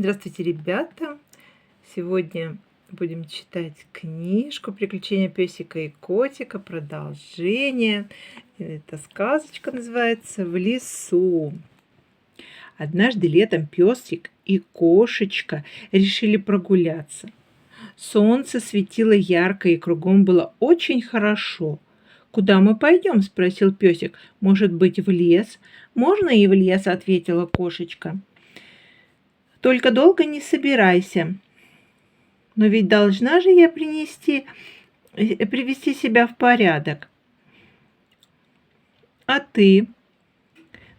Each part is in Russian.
Здравствуйте, ребята! Сегодня будем читать книжку «Приключения песика и котика», продолжение. Эта сказочка называется «В лесу». Однажды летом песик и кошечка решили прогуляться. Солнце светило ярко, и кругом было очень хорошо. «Куда мы пойдем?» – спросил песик. «Может быть, в лес?» «Можно и в лес», – ответила кошечка. «Только долго не собирайся. Но ведь должна же я привести себя в порядок. А ты?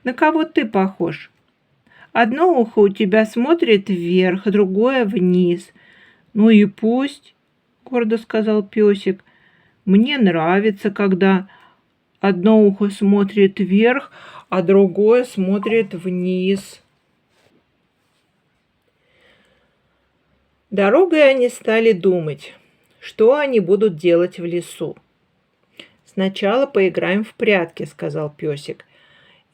На кого ты похож? Одно ухо у тебя смотрит вверх, другое вниз. Ну и пусть, гордо сказал песик. Мне нравится, когда одно ухо смотрит вверх, а другое смотрит вниз. Дорогой они стали думать, что они будут делать в лесу. «Сначала поиграем в прятки», — сказал песик.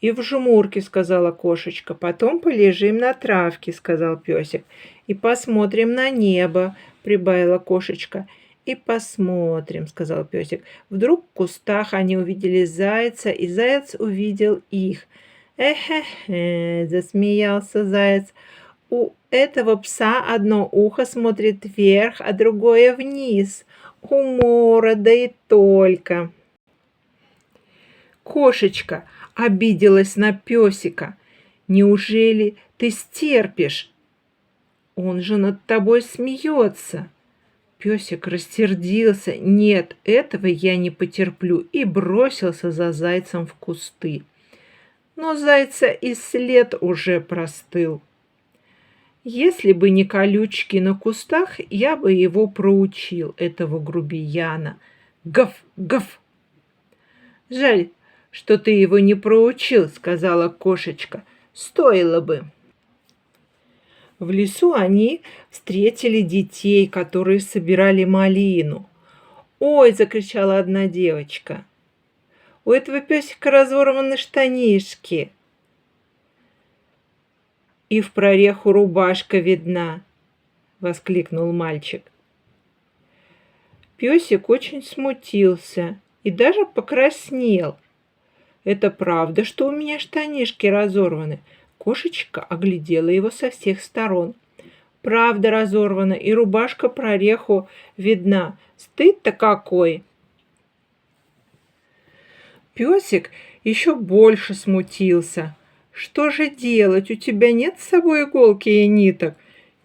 «И в жмурки», — сказала кошечка. «Потом полежим на травке», — сказал песик. «И посмотрим на небо», — прибавила кошечка. «И посмотрим», — сказал песик. Вдруг в кустах они увидели зайца, и заяц увидел их. «Эхе-хе», — засмеялся заяц. «У этого пса одно ухо смотрит вверх, а другое вниз. Умора, да и только». Кошечка обиделась на песика. «Неужели ты стерпишь? Он же над тобой смеется». Песик рассердился. «Нет, этого я не потерплю», и бросился за зайцем в кусты. Но зайца и след уже простыл. Если бы не колючки на кустах, я бы его проучил, этого грубияна. Гав, гав. Жаль, что ты его не проучил, сказала кошечка. Стоило бы. В лесу они встретили детей, которые собирали малину. «Ой!» – закричала одна девочка. «У этого песика разорваны штанишки, и в прореху рубашка видна», — воскликнул мальчик. Песик очень смутился и даже покраснел. «Это правда, что у меня штанишки разорваны?» Кошечка оглядела его со всех сторон. «Правда разорвана, и рубашка прореху видна. Стыд-то какой!» Песик еще больше смутился. «Что же делать? У тебя нет с собой иголки и ниток?»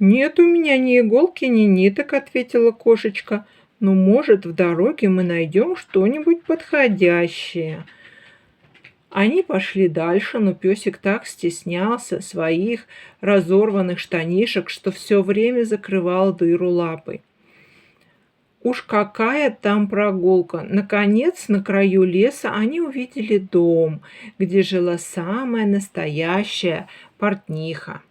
«Нет у меня ни иголки, ни ниток», — ответила кошечка. «Но, может, в дороге мы найдем что-нибудь подходящее». Они пошли дальше, но песик так стеснялся своих разорванных штанишек, что все время закрывал дыру лапой. Уж какая там прогулка! Наконец, на краю леса они увидели дом, где жила самая настоящая портниха.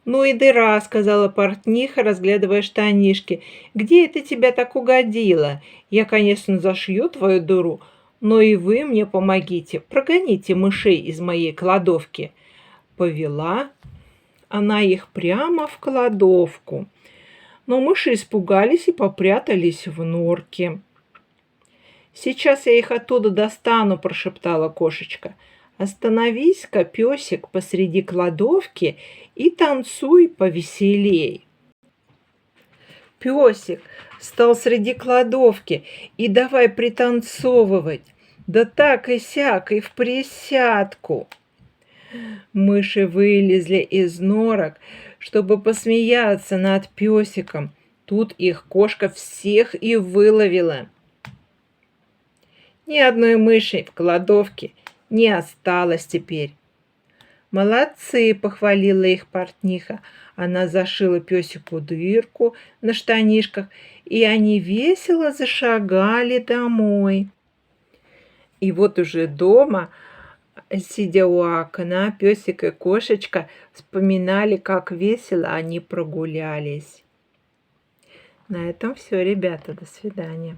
«Ну и дыра», — сказала портниха, разглядывая штанишки. «Где это тебя так угодило? Я, конечно, зашью твою дыру, но и вы мне помогите. Прогоните мышей из моей кладовки». Повела она их прямо в кладовку. Но мыши испугались и попрятались в норке. «Сейчас я их оттуда достану», — прошептала кошечка. «Остановись-ка, песик, посреди кладовки и танцуй повеселей». Песик встал среди кладовки и давай пританцовывать, да так и сяк, и в присядку. Мыши вылезли из норок, чтобы посмеяться над песиком. Тут их кошка всех и выловила. Ни одной мыши в кладовке не осталось теперь. «Молодцы!» — похвалила их портниха. Она зашила песику дырку на штанишках, и они весело зашагали домой. И вот уже дома, сидя у окна, песик и кошечка вспоминали, как весело они прогулялись. На этом все, ребята. До свидания.